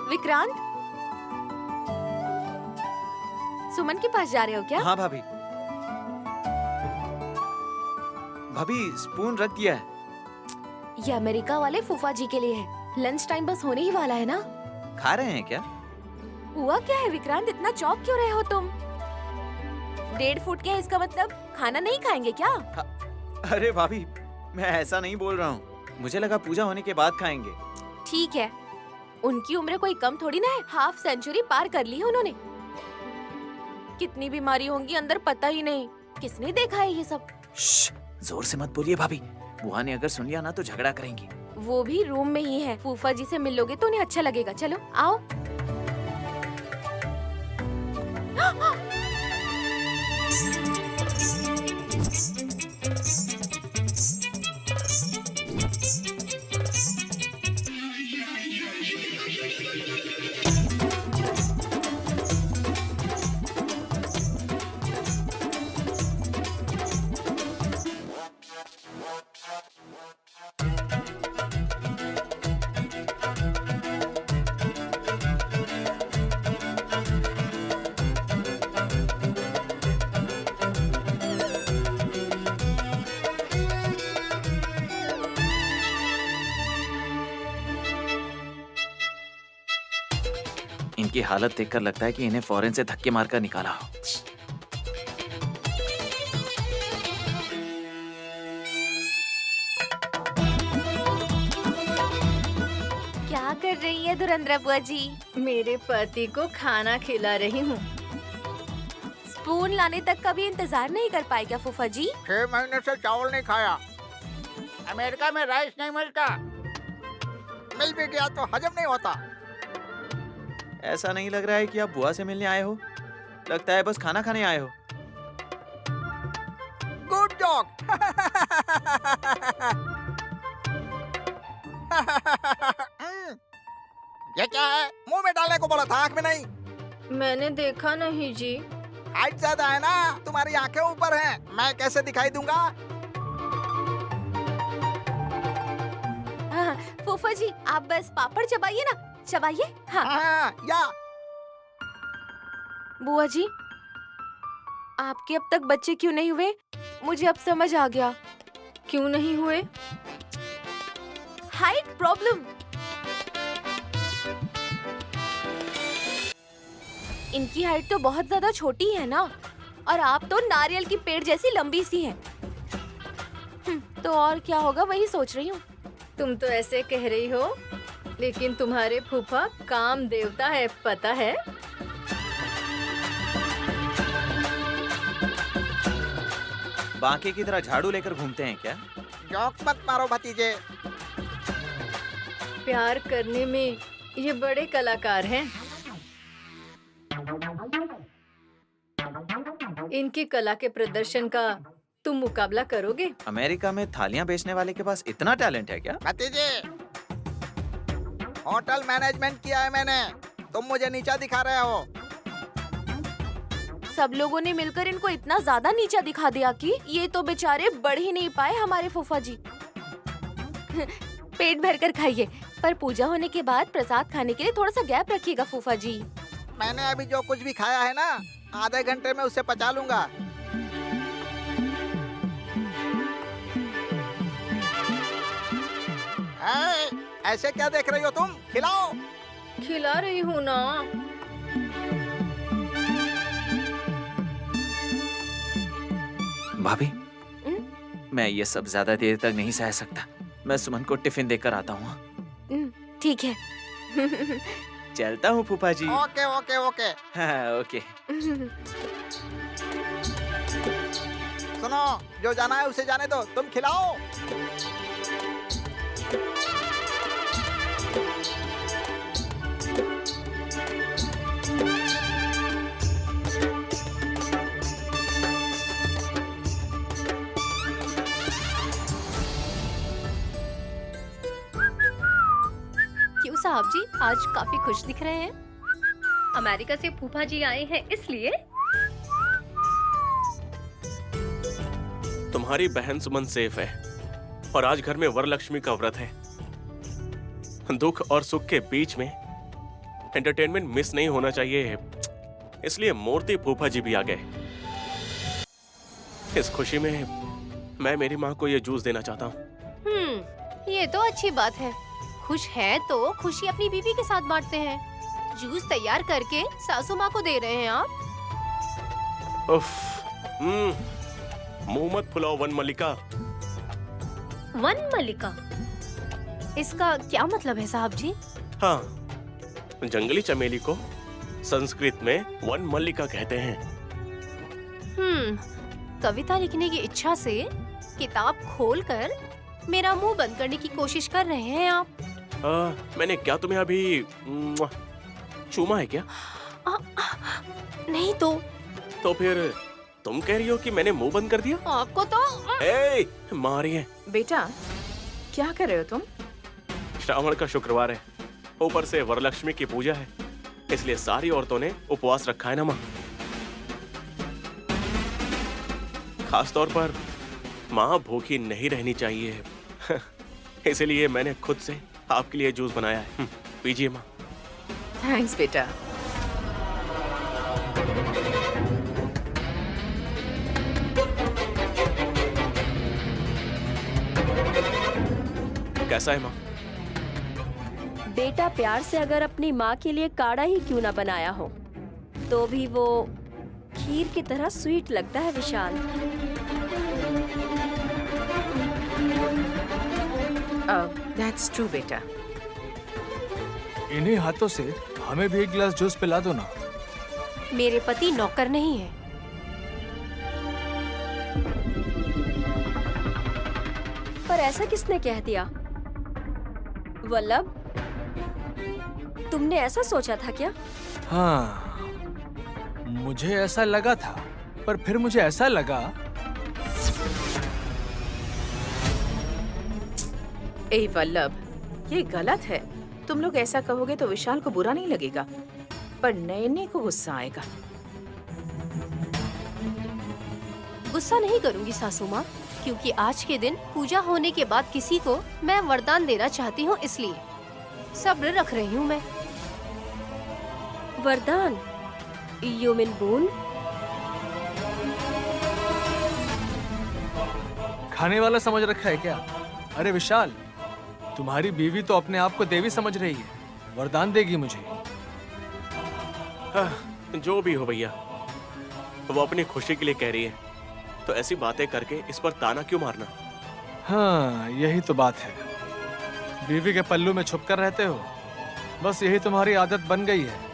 विक्रांत, सुमन के पास जा रहे हो क्या? हाँ भाभी। भाभी स्पून रख दिया है। ये अमेरिका वाले फूफा जी के लिए है। लंच टाइम बस होने ही वाला है ना। खा रहे हैं क्या? हुआ क्या है विक्रांत, इतना चौंक क्यों रहे हो तुम? 1.5 फुट के हैं, इसका मतलब खाना नहीं खाएंगे क्या? अरे भाभी, मैं ऐसा नहीं बोल रहा हूँ। मुझे लगा पूजा होने के बाद खाएंगे। ठीक है, उनकी उम्र कोई कम थोड़ी ना है। हाफ सेंचुरी पार कर ली है उन्होंने। कितनी बीमारी होंगी अंदर पता ही नहीं। किसने देखा है ये सब? जोर से मत बोलिए भाभी, बुआ ने अगर सुन लिया ना तो झगड़ा करेंगी। वो भी रूम में ही है। फूफा जी से मिलोगे तो उन्हें अच्छा लगेगा। चलो आओ। इनकी हालत देखकर लगता है कि इन्हें फौरन से धक्के मारकर निकाला हो। क्या कर रही है धुरंधरा बुआ जी? मेरे पति को खाना खिला रही हूँ। स्पून लाने तक का भी इंतजार नहीं कर पाए क्या फूफा जी? 6 महीने से चावल नहीं खाया। अमेरिका में राइस नहीं मिलता, मिल भी गया तो हजम नहीं होता। ऐसा नहीं लग रहा है कि आप बुआ से मिलने आए हो। लगता है बस खाना खाने आए हो। Good job. ये क्या है? मुंह में डालने को बोला था, आँख में नहीं। मैंने देखा नहीं जी। हाइट ज्यादा है ना, तुम्हारी आंखें ऊपर हैं। मैं कैसे दिखाई दूंगा? हाँ, फूफा जी आप बस पापड़ चबाइए ना, चबाइए। हाँ हाँ, या बुआ जी, आपके अब तक बच्चे क्यों नहीं हुए? मुझे अब समझ आ गया। क्यों नहीं हुए? Height problem. इनकी हाइट तो बहुत ज्यादा छोटी है ना, और आप तो नारियल की पेड़ जैसी लंबी सी हैं। तो और क्या होगा वही सोच रही हूँ। तुम तो ऐसे कह रही हो, लेकिन तुम्हारे फूफा काम देवता है, पता है? बाकी की तरह झाड़ू लेकर घूमते हैं क्या? जोक मत मारो भतीजे। प्यार करने में ये बड़े कलाकार हैं। इनकी कला के प्रदर्शन का तुम मुकाबला करोगे? अमेरिका में थालियां बेचने वाले के पास इतना टैलेंट है क्या? भतीजे, होटल मैनेजमेंट किया है मैंने, तुम मुझे नीचा दिखा रहे हो। सब लोगों ने मिलकर इनको इतना ज्यादा नीचा दिखा दिया कि ये तो बेचारे बढ़ ही नहीं पाए हमारे फूफा जी। पेट भर कर खाइए, पर पूजा होने के बाद प्रसाद खाने के लिए थोड़ा सा गैप रखिएगा फूफा जी। मैंने अभी जो कुछ भी खाया है ना, आधे घंटे में उससे पचा लूंगा। ऐसे क्या देख रही हो तुम? खिलाओ। खिला रही हूँ ना। भाभी, मैं ये सब ज्यादा देर तक नहीं सह सकता। मैं सुमन को टिफिन देकर आता हूँ। ठीक है। चलता हूँ फूफा जी। Okay okay okay. हाँ, ओके। सुनो, जो जाना है उसे जाने दो, तुम खिलाओ। क्यों साहब जी, आज काफी खुश दिख रहे हैं? अमेरिका से फूफा जी आए हैं इसलिए? तुम्हारी बहन सुमन सेफ है और आज घर में वरलक्ष्मी का व्रत है। दुख और सुख के बीच में एंटरटेनमेंट मिस नहीं होना चाहिए, इसलिए मूर्ति फूफा जी भी आ गए। इस खुशी में मैं मेरी माँ को ये जूस देना चाहता हूँ। ये तो अच्छी बात है। खुश है तो खुशी अपनी बीवी के साथ बांटते हैं। जूस तैयार करके सासू माँ को दे रहे हैं आप। उफ, मुंह मत फुलाओ वन मल्लिका। वन मल्लिका, इसका क्या मतलब है साहब जी? हाँ, जंगली चमेली को संस्कृत में वन मल्लिका कहते हैं। कविता लिखने की इच्छा से किताब खोलकर मेरा मुंह बंद करने की कोशिश कर रहे हैं आप। मैंने क्या तुम्हें अभी चूमा है क्या? नहीं तो फिर तुम कह रही हो कि मैंने मुंह बंद कर दिया? आपको तो ए, मारी है। बेटा क्या कर रहे हो तुम? श्रावण का शुक्रवार है, ऊपर से वरलक्ष्मी की पूजा है, इसलिए सारी औरतों ने उपवास रखा है ना माँ। खास तौर पर माँ भूखी नहीं रहनी चाहिए। इसलिए मैंने खुद से आपके लिए जूस बनाया है। पीजिए माँ। थैंक्स बेटा। कैसा है माँ? बेटा प्यार से अगर अपनी माँ के लिए काढ़ा ही क्यों ना बनाया हो, तो भी वो खीर की तरह स्वीट लगता है विशाल। दैट्स ट्रू बेटा। इन्हीं हाथों से हमें भी एक गिलास जूस पिला दो ना। मेरे पति नौकर नहीं है। पर ऐसा किसने कह दिया? वल्लभ, तुमने ऐसा सोचा था क्या? हाँ, मुझे ऐसा लगा था, पर फिर मुझे ऐसा लगा। ए वल्लभ, ये गलत है। तुम लोग ऐसा कहोगे तो विशाल को बुरा नहीं लगेगा, पर नयनी को गुस्सा आएगा। गुस्सा नहीं करूंगी सासू माँ, क्योंकि आज के दिन पूजा होने के बाद किसी को मैं वरदान देना चाहती हूँ, इसलिए सब्र रख रही हूँ मैं। वरदान? You mean bone? खाने वाला समझ रखा है क्या? अरे विशाल, तुम्हारी बीवी तो अपने आप को देवी समझ रही है, वरदान देगी मुझे। जो भी हो भैया, वो अपनी खुशी के लिए कह रही है, तो ऐसी बातें करके इस पर ताना क्यों मारना? हाँ, यही तो बात है। बीवी के पल्लू में छुपकर रहते हो, बस यही तुम्हारी आदत बन गई है।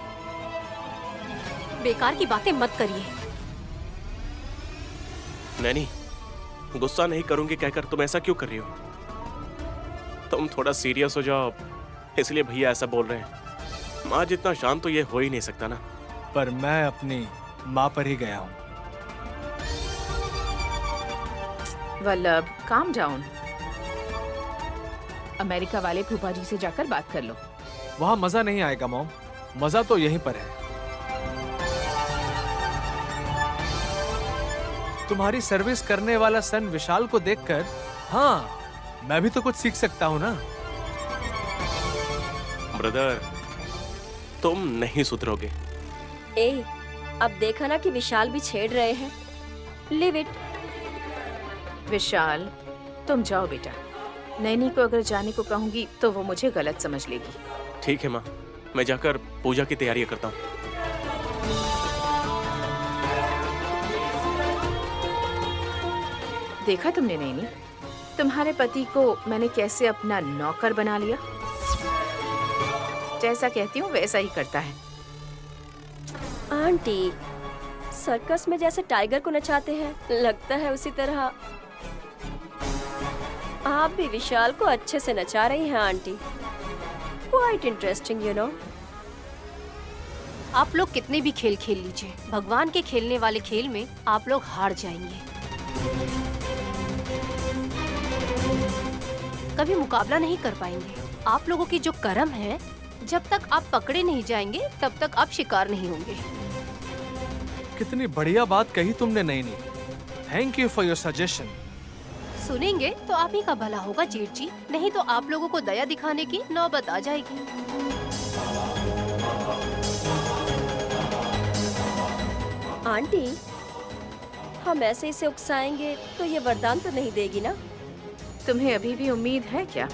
बेकार की बातें मत करिए। नैनी, गुस्सा नहीं करूंगी कहकर तुम ऐसा क्यों कर रही हो? तुम थोड़ा सीरियस हो जाओ, इसलिए भैया ऐसा बोल रहे हैं। माँ जितना शांत तो ये हो ही नहीं सकता ना। पर मैं अपनी माँ पर ही गया हूँ। Vallabh, calm down. अमेरिका वाले फूफा जी से जाकर बात कर लो। वहाँ मजा नहीं आएगा मॉम, मजा तो यहीं पर है। तुम्हारी सर्विस करने वाला सन विशाल को देखकर, हाँ, मैं भी तो कुछ सीख सकता हूँ ना। ब्रदर, तुम नहीं सुधरोगे। ए, अब देखा ना कि विशाल भी छेड़ रहे हैं। Live it. विशाल, तुम जाओ बेटा। नैनी को अगर जाने को कहूंगी तो वो मुझे गलत समझ लेगी। ठीक है माँ, मैं जाकर पूजा की तैयारी करता हूँ। देखा तुमने नैनी, तुम्हारे पति को मैंने कैसे अपना नौकर बना लिया। जैसा कहती हूँ वैसा ही करता है। आंटी, सर्कस में जैसे टाइगर को नचाते हैं, लगता है उसी तरह आप भी विशाल को अच्छे से नचा रही हैं aunty. Quite interesting, you know. आप लोग कितने भी खेल खेल लीजिए, भगवान के खेलने वाले खेल में आप लोग हार जाएंगे। कभी मुकाबला नहीं कर पाएंगे। आप लोगों की जो कर्म है, जब तक आप पकड़े नहीं जाएंगे तब तक आप शिकार नहीं होंगे। कितनी बढ़िया बात कही तुमने Naini. Thank you for your suggestion. सुनेंगे तो आप ही का भला होगा जेठ जी, नहीं तो आप लोगों को दया दिखाने की नौबत आ जाएगी। आंटी, हम ऐसे इसे उकसाएंगे तो ये वरदान तो नहीं देगी ना? तुम्हें अभी भी उम्मीद है क्या?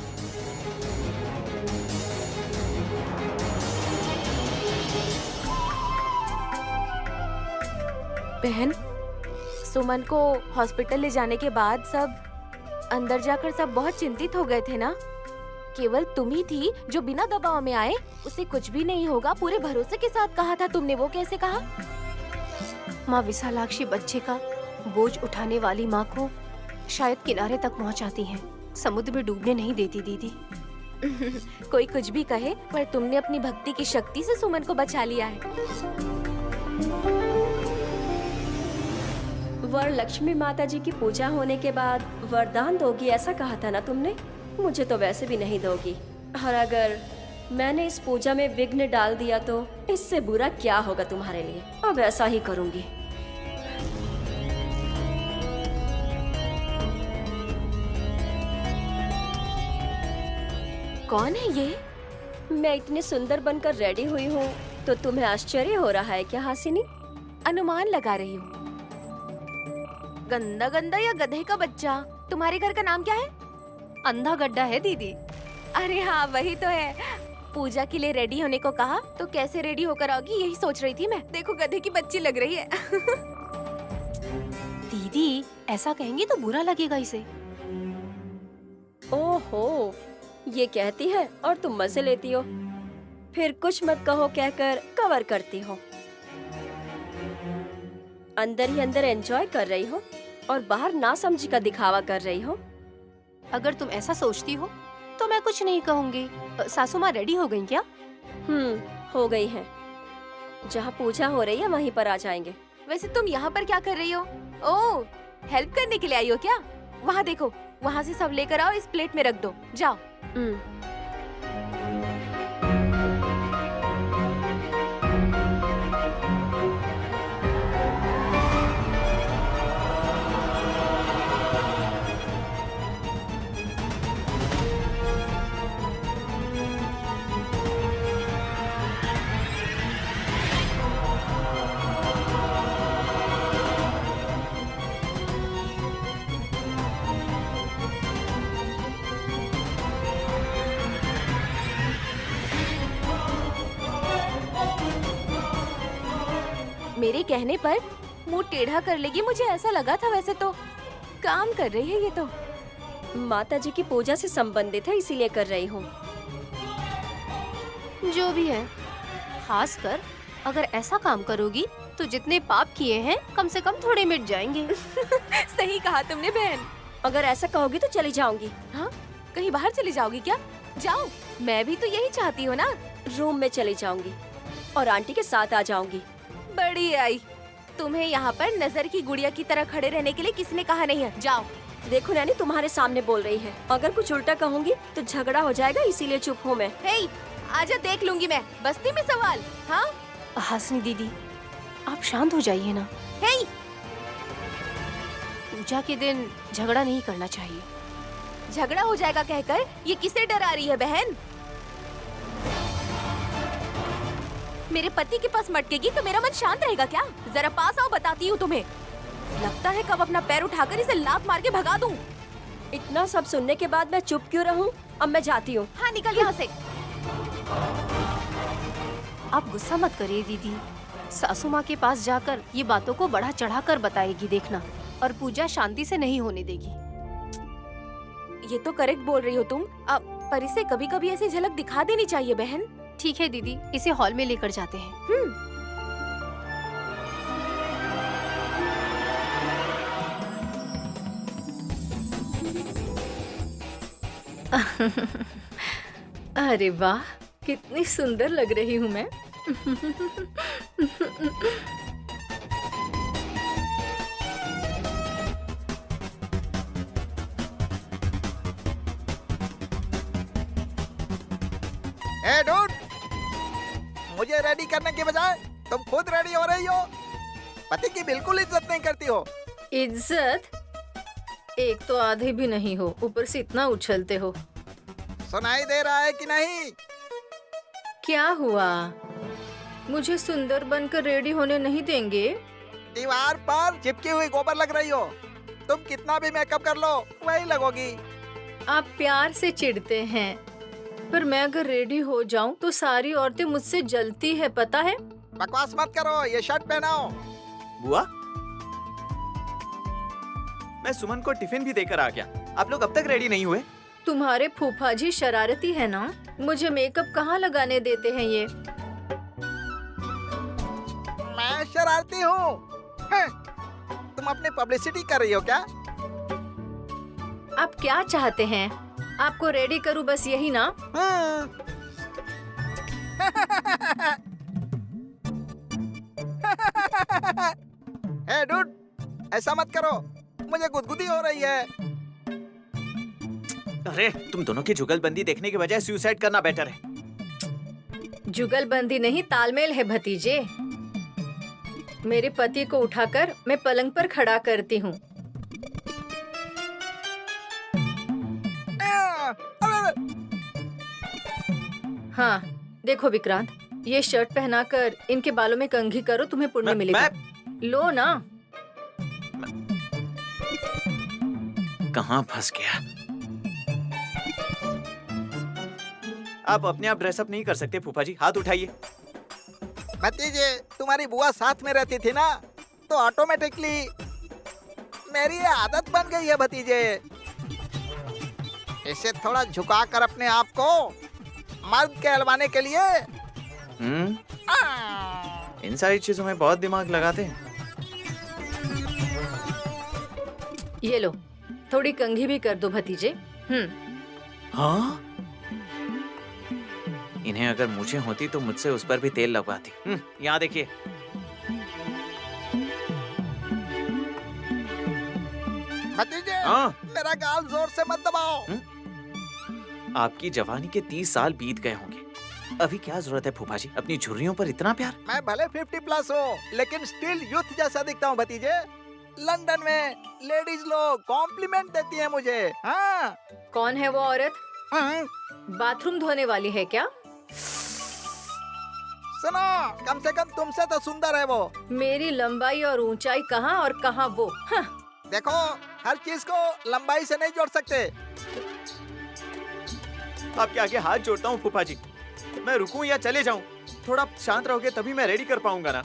बहन, सुमन को हॉस्पिटल ले जाने के बाद सब अंदर जाकर सब बहुत चिंतित हो गए थे ना। केवल तुम ही थी जो बिना दबाव में आए उसे कुछ भी नहीं होगा पूरे भरोसे के साथ कहा था तुमने। वो कैसे कहा? माँ विशालाक्षी बच्चे का बोझ उठाने वाली माँ को शायद किनारे तक पहुँचाती है, समुद्र में डूबने नहीं देती दीदी। कोई कुछ भी कहे, पर तुमने अपनी भक्ति की शक्ति से सुमन को बचा लिया है। वरलक्ष्मी माता जी की पूजा होने के बाद वरदान दोगी ऐसा कहा था ना तुमने? मुझे तो वैसे भी नहीं दोगी। और अगर मैंने इस पूजा में विघ्न डाल दिया तो इससे बुरा क्या होगा तुम्हारे लिए? अब ऐसा ही करूंगी। कौन है ये? मैं इतनी सुंदर बनकर रेडी हुई हूँ तो तुम्हें आश्चर्य हो रहा है क्या हासिनी? अनुमान लगा रही हूँ। गंदा गंदा या गधे का बच्चा। तुम्हारे घर का नाम क्या है? अंधा गड्ढा है दीदी। अरे हाँ, वही तो है। पूजा के लिए रेडी होने को कहा तो कैसे रेडी होकर आओगी यही सोच रही थी मैं। देखो गधे की बच्ची लग रही है। दीदी ऐसा कहेंगी तो बुरा लगेगा इसे। ओहो, ये कहती है और तुम मजे लेती हो। फिर कुछ मत कहो कहकर कवर करती हो। अंदर ही अंदर एंजॉय कर रही हो और बाहर ना समझी का दिखावा कर रही हो। अगर तुम ऐसा सोचती हो तो मैं कुछ नहीं कहूँगी। सासू माँ रेडी हो गई क्या? हो गई है। जहाँ पूजा हो रही है वहीं पर आ जाएंगे। वैसे तुम यहाँ पर क्या कर रही हो? ओह, हेल्प करने के लिए आई हो क्या? वहाँ देखो, वहाँ से सब लेकर आओ, इस प्लेट में रख दो। जाओ। मेरे कहने पर मुंह टेढ़ा कर लेगी, मुझे ऐसा लगा था। वैसे तो काम कर रही है ये तो। माता जी की पूजा से संबंधित है इसीलिए कर रही हूँ। जो भी है, खासकर अगर ऐसा काम करोगी तो जितने पाप किए हैं कम से कम थोड़े मिट जाएंगे। सही कहा तुमने बहन। अगर ऐसा कहोगी तो चली जाऊंगी। हाँ, कहीं बाहर चली जाओगी क्या? जाओ, मैं भी तो यही चाहती हूँ ना। रूम में चली जाऊंगी और आंटी के साथ आ जाऊंगी। बड़ी आई, तुम्हें यहाँ पर नजर की गुड़िया की तरह खड़े रहने के लिए किसने कहा नहीं है? जाओ। देखो नैनी, तुम्हारे सामने बोल रही है। अगर कुछ उल्टा कहूँगी तो झगड़ा हो जाएगा, इसीलिए चुप हूँ मैं। हे, आजा, देख लूंगी मैं। बस्ती में सवाल। हाँ हासिनी दीदी, आप शांत हो जाइए ना। हे, पूजा के दिन झगड़ा नहीं करना चाहिए। झगड़ा हो जाएगा कहकर ये किसे डरा रही है बहन? मेरे पति के पास मटकेगी तो मेरा मन शांत रहेगा क्या? जरा पास आओ, बताती हूँ तुम्हें। लगता है कब अपना पैर उठाकर इसे लात मार के भगा दूं। इतना सब सुनने के बाद मैं चुप क्यों रहूं? अब मैं जाती हूँ। हाँ, निकल यहाँ से। आप गुस्सा मत करिए दीदी। सासू माँ के पास जाकर ये बातों को बढ़ा चढ़ाकर बताएगी, देखना। और पूजा शांति से नहीं होने देगी। ये तो करेक्ट बोल रही हो तुम। अब पर इसे कभी कभी ऐसी झलक दिखा देनी चाहिए बहन। ठीक है दीदी, इसे हॉल में लेकर जाते हैं। अरे वाह, कितनी सुंदर लग रही हूँ मैं। ए डूड, मुझे रेडी करने के बजाय तुम खुद रेडी हो रही हो। पति की बिल्कुल इज्जत नहीं करती हो। इज्जत? एक तो आधे भी नहीं हो, ऊपर से इतना उछलते हो। सुनाई दे रहा है कि नहीं? क्या हुआ? मुझे सुंदर बनकर रेडी होने नहीं देंगे? दीवार पर चिपकी हुई गोबर लग रही हो। तुम कितना भी मेकअप कर लो वही लगोगी। आप प्यार से चिढ़ते हैं, पर मैं अगर रेडी हो जाऊं तो सारी औरतें मुझसे जलती है, पता है? बकवास मत करो, ये शर्ट पहनाओ। बुआ, मैं सुमन को टिफिन भी देकर आ गया। आप लोग अब तक रेडी नहीं हुए? तुम्हारे फूफा जी शरारती है ना, मुझे मेकअप कहाँ लगाने देते हैं ये। मैं शरारती हूँ? तुम अपनी पब्लिसिटी कर रही हो क्या? आप क्या चाहते हैं? आपको रेडी करूं बस यही ना? हे डूड, ऐसा मत करो, मुझे गुदगुदी हो रही है। अरे तुम दोनों की जुगलबंदी देखने के बजाय सुसाइड करना बेटर है। जुगलबंदी नहीं, तालमेल है भतीजे। मेरे पति को उठाकर मैं पलंग पर खड़ा करती हूँ। हाँ, देखो विक्रांत, ये शर्ट पहनाकर इनके बालों में कंघी करो, तुम्हें पुण्य मिलेगा। लो ना। कहाँ फंस गया? आप अपने आप ड्रेसअप नहीं कर सकते फूफा जी, हाथ उठाइए। भतीजे, तुम्हारी बुआ साथ में रहती थी ना, तो ऑटोमेटिकली मेरी ये आदत बन गई है भतीजे। इसे थोड़ा झुका कर अपने आप को मर्द कहलवाने के लिए। इन सारी चीजों में बहुत दिमाग लगाते हैं। ये लो, थोड़ी कंघी भी कर दो भतीजे। हाँ? इन्हें अगर मुझे होती तो मुझसे उस पर भी तेल लगवाती। यहाँ देखिए। भतीजे, हाँ? मेरा गाल जोर से मत दबाओ। आपकी जवानी के 30 साल बीत गए होंगे, अभी क्या जरूरत है फूफा जी अपनी झुर्रियों पर इतना प्यार? मैं भले 50+ हो, लेकिन स्टिल यूथ जैसा दिखता हूँ भतीजे। लंदन में लेडीज लोग कॉम्प्लीमेंट देती हैं मुझे। हाँ। कौन है वो औरत? हाँ। बाथरूम धोने वाली है क्या? सुनो, कम से कम तुमसे तो सुंदर है वो। मेरी लंबाई और ऊंचाई कहाँ और कहाँ वो। हाँ। देखो, हर चीज को लंबाई से नहीं जोड़ सकते। आपके आगे हाथ जोड़ता हूँ फूफा जी, मैं रुकूं या चले जाऊं? थोड़ा शांत रहोगे तभी मैं रेडी कर पाऊंगा ना।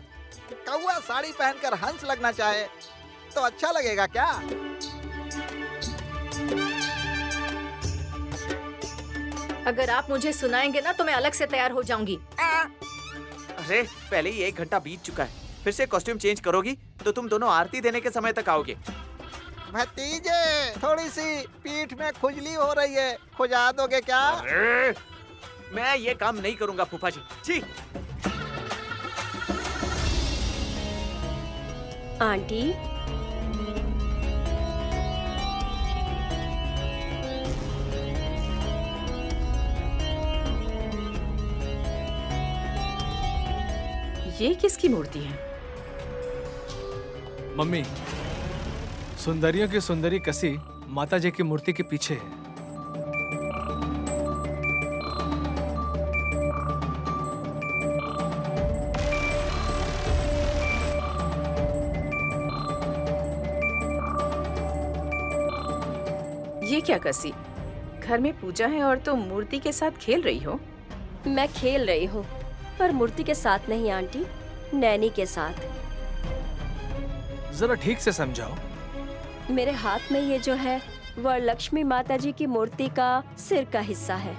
कौवा साड़ी पहनकर हंस लगना चाहे तो अच्छा लगेगा क्या? अगर आप मुझे सुनाएंगे ना तो मैं अलग से तैयार हो जाऊंगी। अरे पहले ही 1 घंटा बीत चुका है, फिर से कॉस्ट्यूम चेंज करोगी तो तुम दोनों आरती देने के समय तक आओगे। भतीजे, थोड़ी सी पीठ में खुजली हो रही है, खुजा दोगे क्या? अरे मैं ये काम नहीं करूंगा फूफा जी। जी। आंटी, ये किसकी मूर्ति है? मम्मी, सुंदरियों की सुंदरी कसी माता जी की मूर्ति के पीछे है। ये क्या कसी? घर में पूजा है और तुम मूर्ति के साथ खेल रही हो? मैं खेल रही हूँ, पर मूर्ति के साथ नहीं आंटी, नैनी के साथ। जरा ठीक से समझाओ। मेरे हाथ में ये जो है वह लक्ष्मी माता जी की मूर्ति का सिर का हिस्सा है।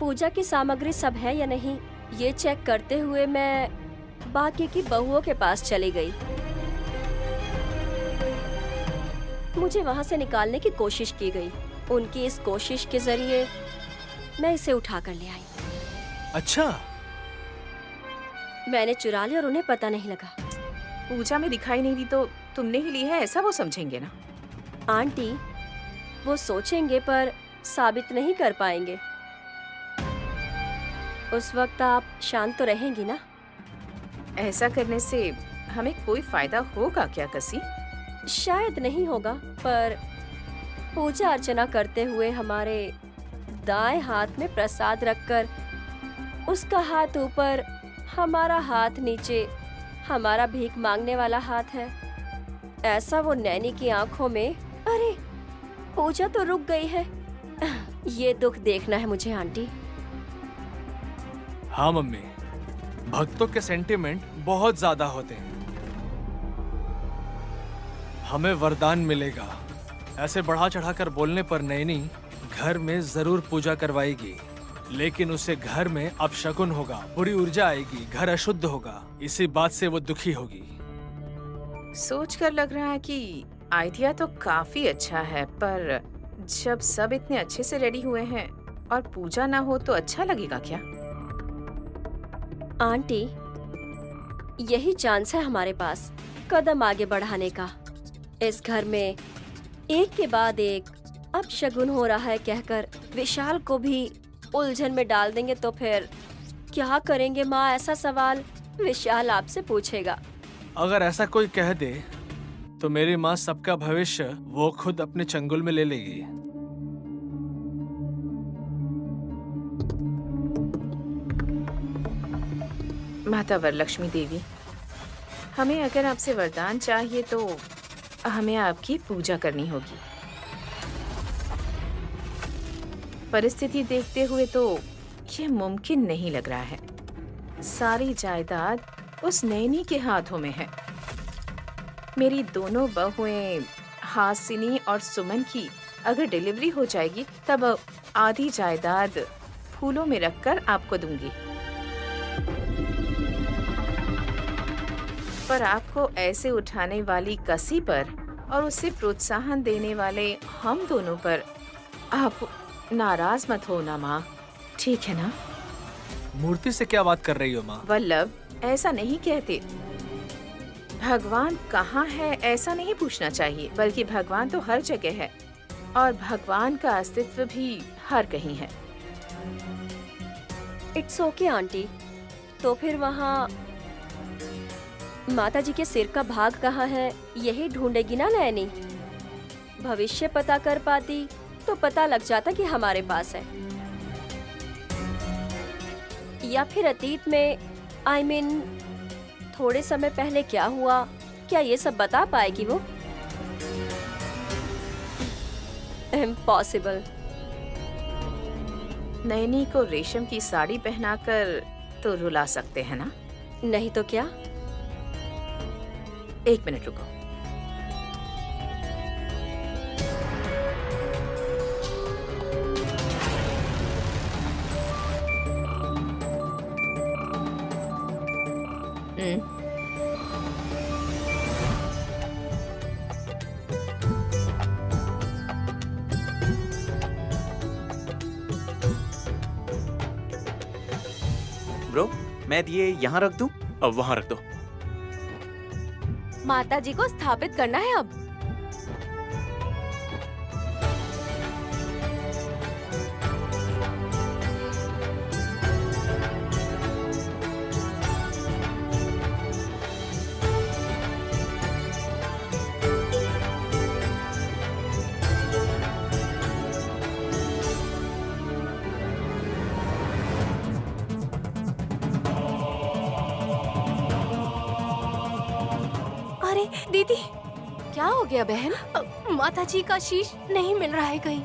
पूजा की सामग्री सब है या नहीं, ये चेक करते हुए मैं बाकी की बहुओं के पास चली गई। मुझे वहां से निकालने की कोशिश की गई। उनकी इस कोशिश के जरिए मैं इसे उठा कर ले आई। अच्छा, मैंने चुरा ली और उन्हें पता नहीं लगा। पूजा में दिखाई नहीं दी तो तुमने ही ली है, ऐसा वो समझेंगे ना? आंटी, वो सोचेंगे पर साबित नहीं कर पाएंगे। उस वक्त आप शांत तो रहेंगी ना? ऐसा करने से हमें कोई फायदा होगा क्या कसी? शायद नहीं होगा, पर पूजा अर्चना करते हुए हमारे दाएं हाथ में प्रसाद रखकर उसका हाथ ऊपर, हमारा हाथ नीचे, हमारा भीख मांगने वाला हाथ है। ऐसा वो नैनी की आंखों में। अरे पूजा तो रुक गई है। ये दुख देखना है मुझे आंटी। हाँ मम्मी, भक्तों के सेंटिमेंट बहुत ज्यादा होते हैं। हमें वरदान मिलेगा, ऐसे बढ़ा चढ़ाकर बोलने पर नैनी घर में जरूर पूजा करवाएगी, लेकिन उसे घर में अपशकुन होगा, बुरी ऊर्जा आएगी, घर अशुद्ध होगा। इसी बात से वो दुखी होगी। सोचकर लग रहा है कि आइडिया तो काफी अच्छा है, पर जब सब इतने अच्छे से रेडी हुए हैं और पूजा ना हो तो अच्छा लगेगा क्या? आंटी, यही चांस है हमारे पास कदम आगे बढ़ाने का। इस घर में एक के बाद एक अपशगुन हो रहा है कहकर विशाल को भी उलझन में डाल देंगे तो फिर क्या करेंगे माँ? ऐसा सवाल विशाल आपसे पूछेगा। अगर ऐसा कोई कह दे तो मेरी माँ सबका भविष्य वो खुद अपने चंगुल में ले लेगी। माता वरलक्ष्मी देवी, हमें अगर आपसे वरदान चाहिए तो हमें आपकी पूजा करनी होगी। परिस्थिति देखते हुए तो ये मुमकिन नहीं लग रहा है। सारी जायदाद उस नैनी के हाथों में है। मेरी दोनों बहुएं हासिनी और सुमन की अगर डिलीवरी हो जाएगी तब आधी जायदाद फूलों में रखकर आपको दूंगी। पर आपको ऐसे उठाने वाली कसी पर और उसे प्रोत्साहन देने वाले हम दोनों पर आप नाराज मत हो ना माँ, ठीक है ना? मूर्ति से क्या बात कर रही हो माँ? वल्लभ, ऐसा नहीं कहते। भगवान कहाँ है ऐसा नहीं पूछना चाहिए, बल्कि भगवान तो हर जगह है और भगवान का अस्तित्व भी हर कहीं है। It's okay aunty. तो फिर वहाँ माता जी के सिर का भाग कहाँ है यही ढूंढेगी ना नैनी। भविष्य पता कर पाती तो पता लग जाता कि हमारे पास है, या फिर अतीत में I mean, थोड़े समय पहले क्या हुआ, क्या ये सब बता पाएगी वो? इम्पॉसिबल। नैनी को रेशम की साड़ी पहनाकर तो रुला सकते हैं ना? नहीं तो क्या? एक मिनट रुको। ब्रो, मैं ये यहाँ रख दूं? अब वहाँ रख दो। माता जी को स्थापित करना है अब। अरे दीदी, क्या हो गया बहन? माता जी का शीश नहीं मिल रहा है कहीं।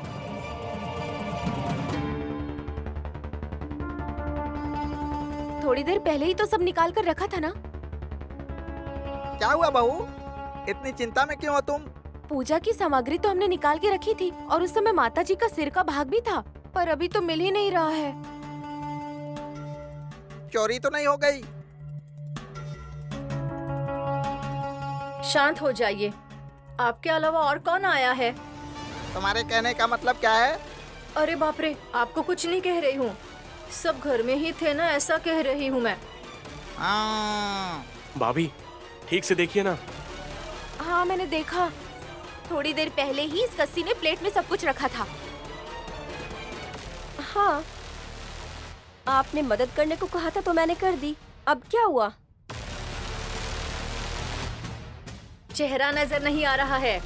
थोड़ी देर पहले ही तो सब निकाल कर रखा था ना। क्या हुआ बहू, इतनी चिंता में क्यों हो तुम? पूजा की सामग्री तो हमने निकाल के रखी थी और उस समय माता जी का सिर का भाग भी था, पर अभी तो मिल ही नहीं रहा है। चोरी तो नहीं हो गई? शांत हो जाइए। आपके अलावा और कौन आया है? तुम्हारे कहने का मतलब क्या है? अरे बाप रे, आपको कुछ नहीं कह रही हूँ। सब घर में ही थे ना, ऐसा कह रही हूँ मैं। हाँ। भाभी, ठीक से देखिए ना। हाँ मैंने देखा, थोड़ी देर पहले ही इस कस्सी ने प्लेट में सब कुछ रखा था। हाँ, आपने मदद करने को कहा था तो मैंने कर दी। अब क्या हुआ? चेहरा नजर नहीं आ रहा है।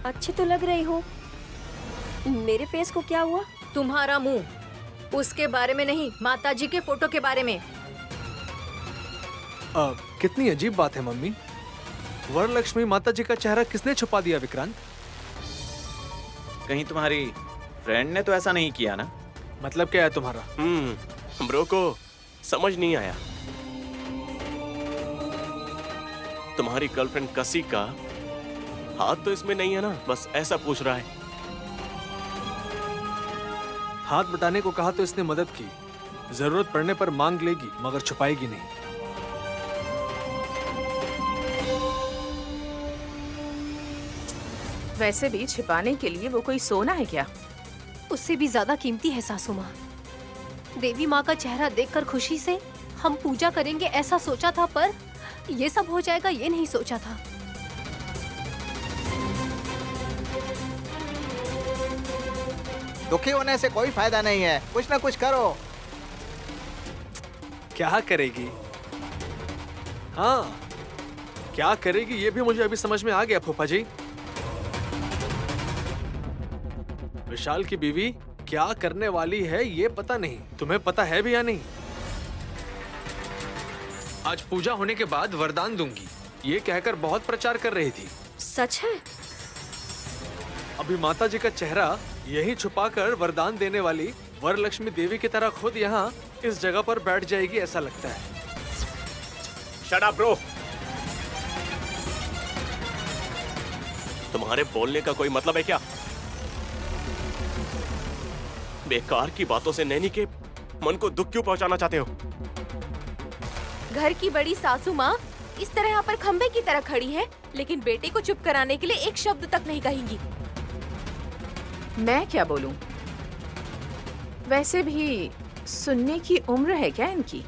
अच्छी तो लग रही हो। मेरे फेस को क्या हुआ? तुम्हारा मुंह। उसके बारे में नहीं, माताजी के फोटो के बारे में। कितनी अजीब बात है मम्मी। वरलक्ष्मी माता जी का चेहरा किसने छुपा दिया विक्रांत? कहीं तुम्हारी फ्रेंड ने तो ऐसा नहीं किया ना? मतलब क्या है तुम्हारा? ब्रो को समझ नहीं आया। तुम्हारी गर्लफ्रेंड कसी का हाथ तो इसमें नहीं है ना, बस ऐसा पूछ रहा है। हाथ बटाने को कहा तो इसने मदद की, जरूरत पड़ने पर मांग लेगी मगर छुपाएगी नहीं। वैसे भी छिपाने के लिए वो कोई सोना है क्या? उससे भी ज्यादा कीमती है सासू माँ। देवी माँ का चेहरा देखकर खुशी से हम पूजा करेंगे ऐसा सोचा था, पर ये सब हो जाएगा ये नहीं सोचा था। दुखी होने से कोई फायदा नहीं है, कुछ ना कुछ करो। क्या करेगी? हाँ, क्या करेगी ये भी मुझे अभी समझ में आ गया फूफा जी। विशाल की बीवी क्या करने वाली है ये पता नहीं, तुम्हें पता है भी या नहीं? आज पूजा होने के बाद वरदान दूंगी ये कहकर बहुत प्रचार कर रही थी। सच है? अभी माता जी का चेहरा यही छुपाकर वरदान देने वाली वरलक्ष्मी देवी की तरह खुद यहाँ इस जगह पर बैठ जाएगी ऐसा लगता है। Shut up bro. तुम्हारे बोलने का कोई मतलब है क्या? बेकार की बातों से नैनी के मन को दुख क्यों पहुंचाना चाहते हो? घर की बड़ी सासू माँ इस तरह यहाँ पर खंबे की तरह खड़ी है, लेकिन बेटे को चुप कराने के लिए एक शब्द तक नहीं कहेंगी। मैं क्या बोलूं? वैसे भी सुनने की उम्र है क्या इनकी?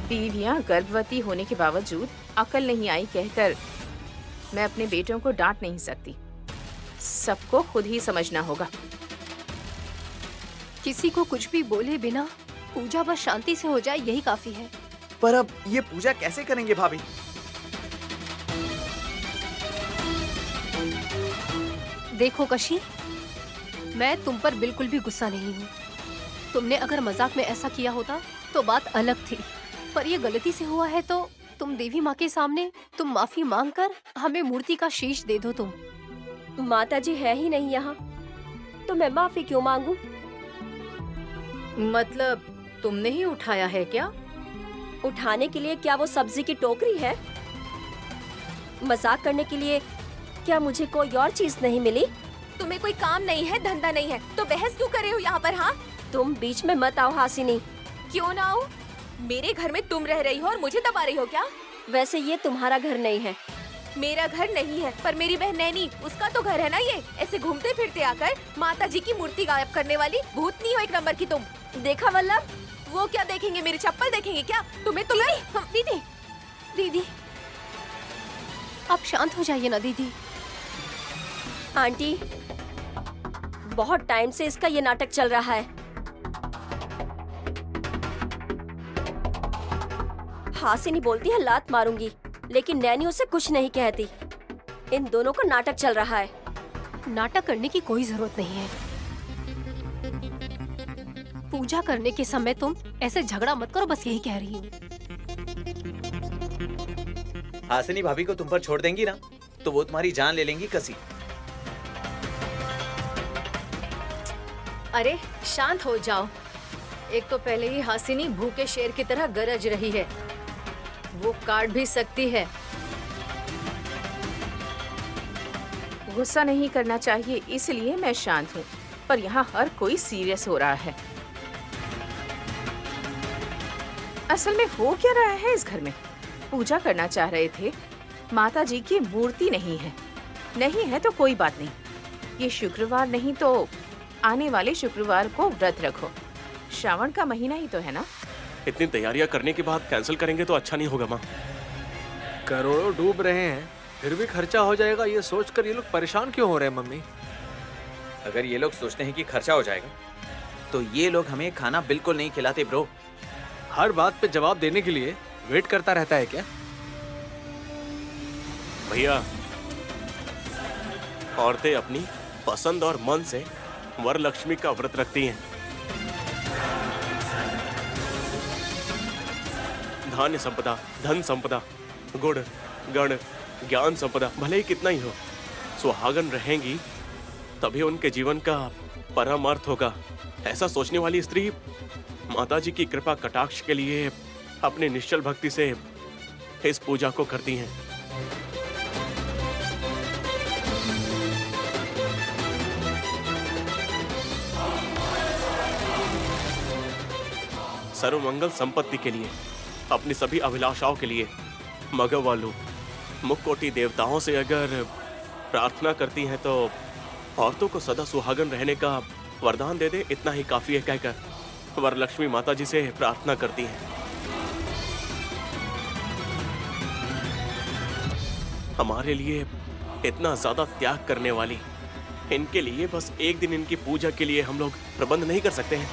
बीवियां गर्भवती होने के बावजूद अकल नहीं आई कहकर मैं अपने बेटों को डांट नहीं सकती। सबको खुद ही समझना होगा। किसी को कुछ भी बोले बिना पूजा बस शांति से हो जाए यही काफी है। पर अब ये पूजा कैसे करेंगे भाभी? देखो कशी, मैं तुम पर बिल्कुल भी गुस्सा नहीं हूँ। तुमने अगर मजाक में ऐसा किया होता तो बात अलग थी, पर ये गलती से हुआ है तो तुम देवी माँ के सामने तुम माफी मांगकर हमें मूर्ति का शीश दे दो। तुम माता जी है ही नहीं यहाँ, तो मैं माफी क्यों मांगू? मतलब तुमने ही उठाया है क्या? उठाने के लिए क्या वो सब्जी की टोकरी है? मजाक करने के लिए क्या मुझे कोई और चीज नहीं मिली? तुम्हें कोई काम नहीं है, धंधा नहीं है, तो बहस क्यों कर रहे हो यहाँ पर? हाँ, तुम बीच में मत आओ हासिनी। क्यों ना आओ? मेरे घर में तुम रह रही हो और मुझे दबा रही हो क्या? वैसे ये तुम्हारा घर नहीं है। मेरा घर नहीं है, पर मेरी बहन नैनी, उसका तो घर है ना ये। ऐसे घूमते फिरते आकर माता जी की मूर्ति गायब करने वाली भूतनी हो एक नंबर की तुम। देखा वल्लभ? वो क्या देखेंगे? मेरी चप्पल देखेंगे क्या? तुम्हें तो दीदी, दीदी आप शांत हो जाइए ना दीदी। आंटी, बहुत टाइम से इसका ये नाटक चल रहा है। हासिनी बोलती है लात मारूंगी, लेकिन नैनी उसे कुछ नहीं कहती। इन दोनों का नाटक चल रहा है। नाटक करने की कोई जरूरत नहीं है। पूजा करने के समय तुम ऐसे झगड़ा मत करो, बस यही कह रही हूँ। हासिनी भाभी को तुम पर छोड़ देंगी ना तो वो तुम्हारी जान ले लेंगी कसी। अरे शांत हो जाओ। एक तो पहले ही हासिनी भूखे शेर की तरह गरज रही है, वो काट भी सकती है। गुस्सा नहीं करना चाहिए, इसलिए मैं शांत हूँ, पर यहाँ हर कोई सीरियस हो रहा है। असल में हो क्या रहा है इस घर में? पूजा करना चाह रहे थे, माता जी की मूर्ति नहीं है। नहीं है तो कोई बात नहीं, ये शुक्रवार नहीं तो आने वाले शुक्रवार को व्रत रखो। श्रावण का महीना ही तो है ना। इतनी तैयारियां करने के बाद कैंसिल करेंगे तो अच्छा नहीं होगा माँ। करोड़ों डूब रहे हैं, फिर भी खर्चा हो जाएगा ये सोचकर ये लोग परेशान क्यों हो रहे हैं मम्मी? अगर ये लोग सोचते हैं कि खर्चा हो जाएगा तो ये लोग हमें खाना बिल्कुल नहीं खिलाते ब्रो। हर बात पे जवाब देने के लिए वेट करता रहता है क्या? भैया, औरतें अपनी पसंद और मन से वरलक्ष्मी का व्रत रखती हैं। धान्य संपदा, धन संपदा, गुण, गण, ज्ञान संपदा भले ही कितना ही हो, सुहागन रहेंगी तभी उनके जीवन का परमार्थ होगा। ऐसा सोचने वाली स्त्री माताजी की कृपा कटाक्ष के लिए अपनी निश्चल भक्ति से इस पूजा को करती हैं। सर्वमंगल संपत्ति के लिए, अपनी सभी अभिलाषाओं के लिए मगवालू मुक्कोटी देवताओं से अगर प्रार्थना करती हैं तो औरतों को सदा सुहागन रहने का वरदान दे दे, इतना ही काफी है कहकर वरलक्ष्मी माता जी से प्रार्थना करती हैं। हमारे लिए इतना ज्यादा त्याग करने वाली, इनके लिए बस एक दिन इनकी पूजा के लिए हम लोग प्रबंध नहीं कर सकते हैं?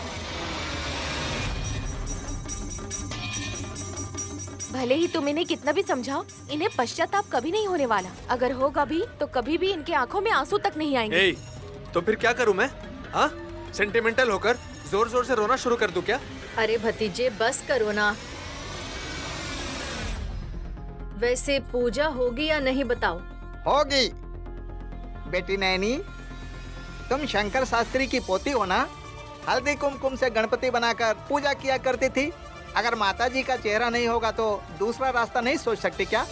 भले ही तुम इन्हें कितना भी समझाओ, इन्हें पश्चाताप कभी नहीं होने वाला। अगर होगा भी तो कभी भी इनके आंखों में आंसू तक नहीं आएंगे। ए, तो फिर क्या करूं मैं? हाँ, सेंटिमेंटल होकर जोर जोर से रोना शुरू कर दूं क्या? अरे भतीजे बस करो ना। वैसे पूजा होगी या नहीं बताओ? होगी। बेटी नैनी, तुम शंकर शास्त्री की पोती हो ना? हल्दी कुमकुम से गणपति बनाकर पूजा किया करती थी। अगर माताजी का चेहरा नहीं होगा तो दूसरा रास्ता नहीं सोच सकती क्या?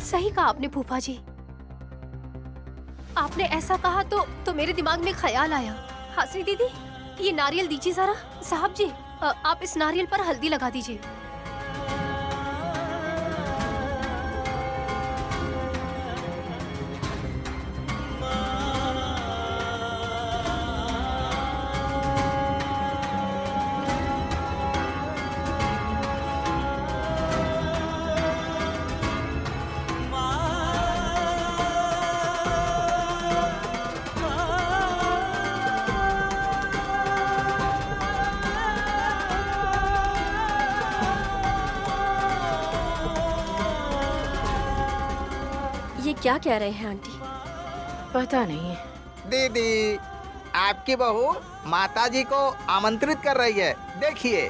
सही कहा आपने फूफा जी। आपने ऐसा कहा तो मेरे दिमाग में ख्याल आया। हासिनी दीदी, ये नारियल दीजिए जरा। साहब जी, आप इस नारियल पर हल्दी लगा दीजिए। ये क्या कह रहे हैं आंटी? पता नहीं है। दीदी, आपकी बहू माताजी को आमंत्रित कर रही है, देखिए।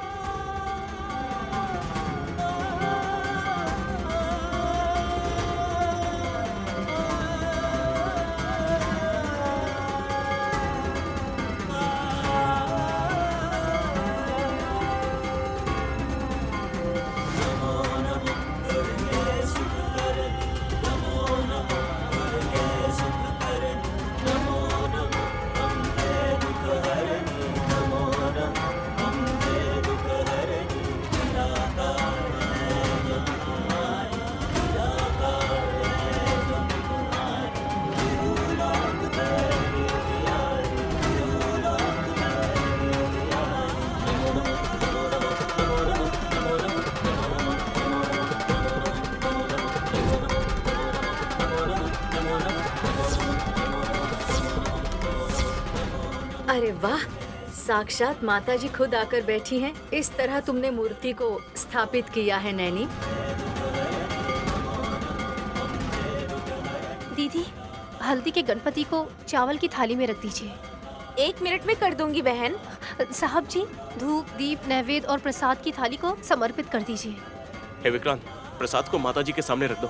अरे वाह, साक्षात माताजी खुद आकर बैठी हैं। इस तरह तुमने मूर्ति को स्थापित किया है नैनी। दीदी, हल्दी के गणपति को चावल की थाली में रख दीजिए। 1 मिनट में कर दूंगी बहन। साहब जी, धूप, दीप, नैवेद्य और प्रसाद की थाली को समर्पित कर दीजिए। हे विक्रांत, प्रसाद को माताजी के सामने रख दो।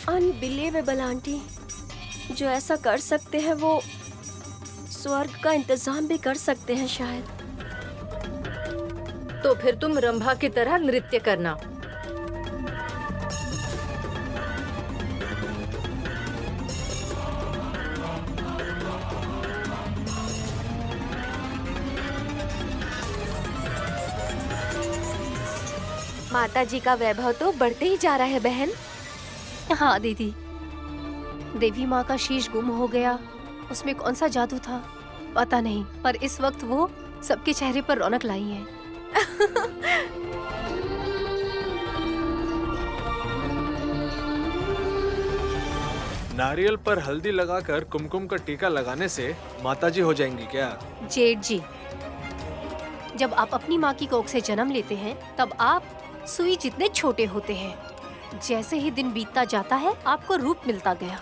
अनबिलीवेबल आंटी, जो ऐसा कर सकते हैं वो स्वर्ग का इंतजाम भी कर सकते हैं शायद। तो फिर तुम रंभा की तरह नृत्य करना। माता जी का वैभव तो बढ़ते ही जा रहा है बहन। हाँ दीदी, देवी माँ का शीश गुम हो गया, उसमें कौन सा जादू था पता नहीं, पर इस वक्त वो सबके चेहरे पर रौनक लाई है। नारियल पर हल्दी लगाकर कुमकुम का टीका लगाने से माताजी हो जाएंगी क्या? जेठ जी, जब आप अपनी माँ की कोख से जन्म लेते हैं तब आप सुई जितने छोटे होते हैं। जैसे ही दिन बीतता जाता है आपको रूप मिलता गया।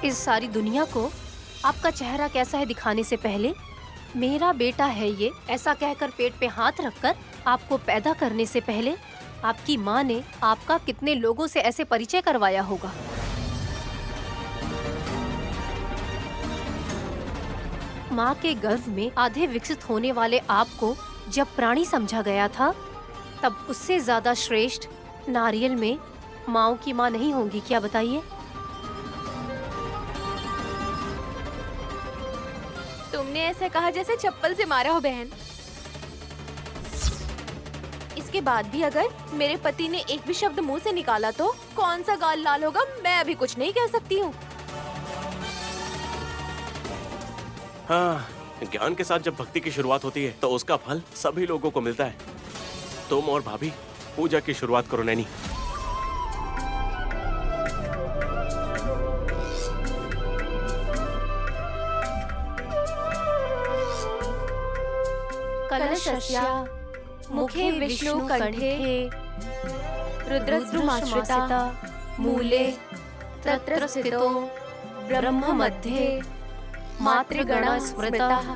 इस सारी दुनिया को आपका चेहरा कैसा है दिखाने से पहले मेरा बेटा है ये ऐसा कहकर पेट पे हाथ रखकर आपको पैदा करने से पहले आपकी माँ ने आपका कितने लोगों से ऐसे परिचय करवाया होगा। माँ के गर्भ में आधे विकसित होने वाले आपको जब प्राणी समझा गया था तब उससे ज्यादा श्रेष्ठ नारियल में माँओं की माँ नहीं होंगी क्या, बताइए? तुमने ऐसे कहा जैसे चप्पल से मारा हो बहन। इसके बाद भी अगर मेरे पति ने एक भी शब्द मुंह से निकाला तो कौन सा गाल लाल होगा मैं अभी कुछ नहीं कह सकती हूँ। हाँ, ज्ञान के साथ जब भक्ति की शुरुआत होती है तो उसका फल सभी लोगों को मिलता है। तुम और भाभी पूजा की शुरुआत करो नैनी। कलशस्य मुखे विष्णु कंठे रुद्रस्रुमाश्रिता मूले तत्र स्थितो ब्रह्म मध्ये मातृगणा स्मृताः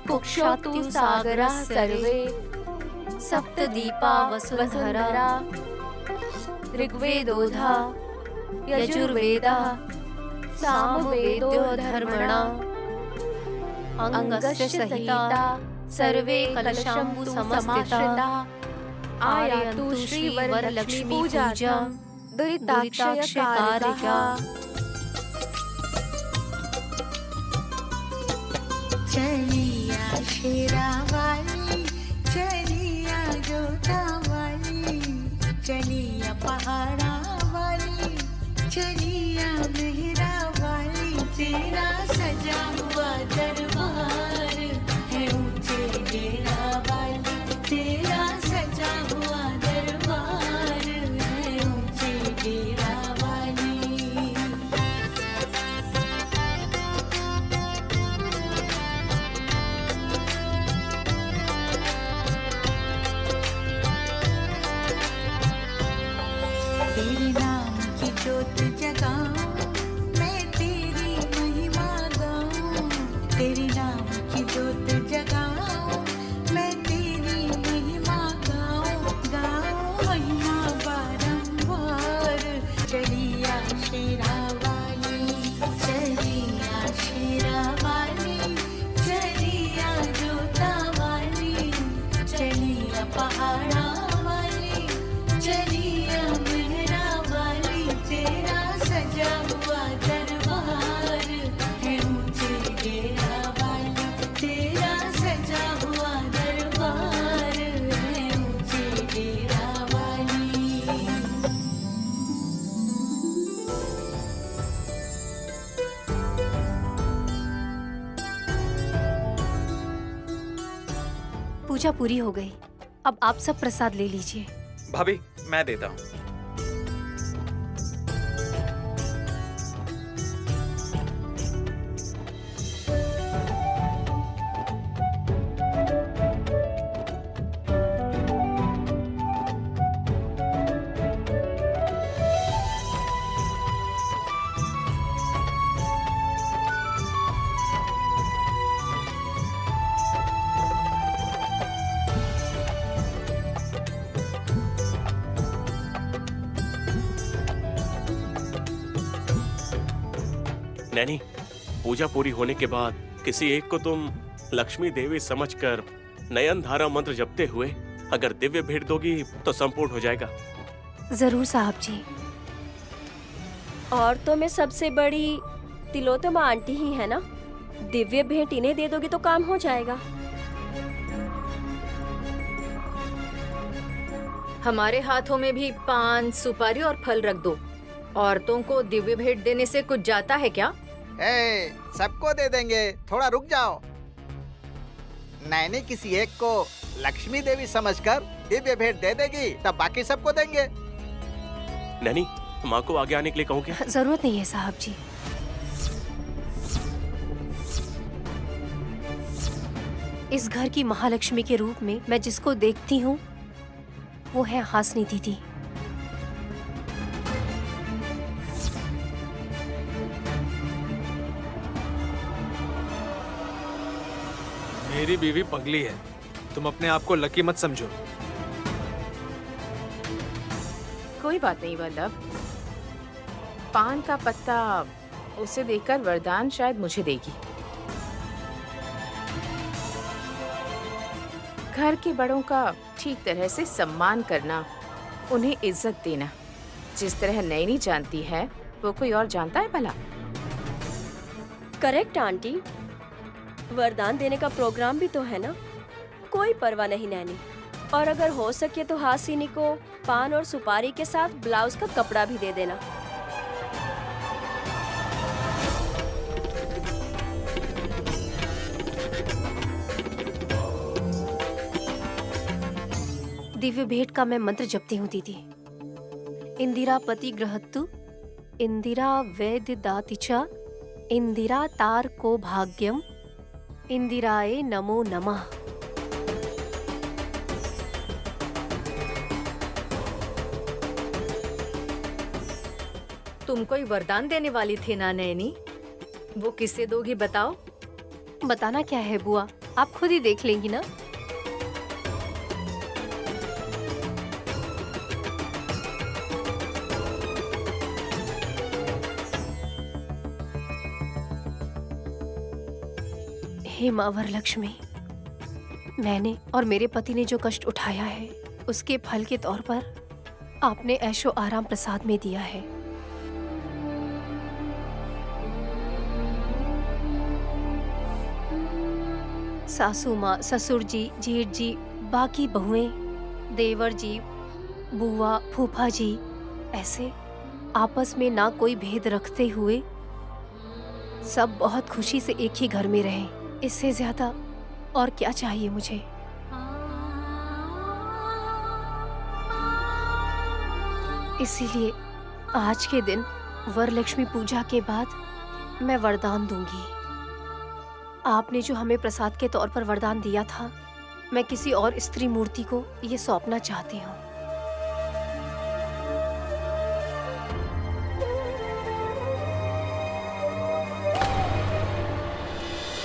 कुक्षौ सागराः सर्वे सप्तदीपा वसुधरा ऋग्वेदोधा यजुर्वेदः सामवेदो धर्मणा अंगस्य सहिता सर्वे कलशाम्बु समस्थिताः आयान्तु श्रीवरलक्ष्मी पूजा दुरिताक्षयकारिका। चलिया शेरावाली, चलिया जोतावाली, चलिया पहाड़ा वाली, चलिया मेहरा वाली, तेरा सजा हुआ दरबार है ऊंचे डेरा वाली, तेरा सजा हुआ दरबार है ऊंचे डेरा वाली। तेरे नाम की ज्योत जगाऊं, मैं तेरी महिमा गाऊं, तेरे नाम की ज्योत जगाऊं, मैं तेरी महिमा गाऊं, गाऊं महिमा बारंबार। चलिया शेरा वाली, चलिया शेरा वाली, चलिया जोता वाली, चलिया पहाड़ा वाली, चलिया मेहरा वाली, तेरा सजा हुआ दरबार है ऊंचे डेरा वाली, तेरा सजा हुआ दरबार है ऊंचे डेरा वाली। पूजा पूरी हो गई, अब आप सब प्रसाद ले लीजिए। भाभी मैं देता हूँ। नैनी, पूजा पूरी होने के बाद किसी एक को तुम लक्ष्मी देवी समझकर नयन धारा मंत्र जपते हुए अगर दिव्य भेंट दोगी तो संपूर्ण हो जाएगा। जरूर साहब जी। और तो में सबसे बड़ी तिलोत्तमा आंटी ही है ना, दिव्य भेंट इन्हें दे दोगे तो काम हो जाएगा। हमारे हाथों में भी पान, सुपारी और फल रख दो। औरतों को दिव्य भेंट देने से कुछ जाता है क्या? ए, सबको दे देंगे, थोड़ा रुक जाओ। नैनी किसी एक को लक्ष्मी देवी समझकर दिव्य भेंट दे देगी, तब बाकी सबको देंगे। नैनी, माँ को आगे आने के लिए कहूँ क्या? जरूरत नहीं है साहब जी। इस घर की महालक्ष्मी के रूप में मैं जिसको देखती हूँ वो है हासनी दीदी। मेरी बीवी पगली है, तुम अपने आप को लकी मत समझो। कोई बात नहीं वल्लभ, पान का पत्ता उसे देकर वरदान शायद मुझे देगी। घर के बड़ों का ठीक तरह से सम्मान करना, उन्हें इज्जत देना, जिस तरह नैनी जानती है वो कोई और जानता है भला? करेक्ट आंटी, वरदान देने का प्रोग्राम भी तो है ना। कोई परवाह नहीं नैनी। और अगर हो सके तो हासिनी को पान और सुपारी के साथ ब्लाउज का कपड़ा भी दे देना। दिव्य भेंट का मैं मंत्र जपती हूँ दीदी। इंदिरा पति ग्रहतु, इंदिरा वैद्य दातिचा, इंदिरा तार को भाग्यम, इंदिराए नमो नमः। तुम कोई वरदान देने वाली थी ना नैनी? वो किससे दोगी बताओ? बताना क्या है बुआ, आप खुद ही देख लेंगी ना। हे माँ वरलक्ष्मी, मैंने और मेरे पति ने जो कष्ट उठाया है उसके फल के तौर पर आपने ऐशो आराम प्रसाद में दिया है। सासू माँ, ससुर जी, जेठ जी, बाकी बहुएं, देवर जी, बुआ, फूफा जी, ऐसे आपस में ना कोई भेद रखते हुए सब बहुत खुशी से एक ही घर में रहें। इससे ज्यादा और क्या चाहिए मुझे। इसीलिए आज के दिन वरलक्ष्मी पूजा के बाद मैं वरदान दूंगी। आपने जो हमें प्रसाद के तौर पर वरदान दिया था, मैं किसी और स्त्री मूर्ति को ये सौंपना चाहती हूँ।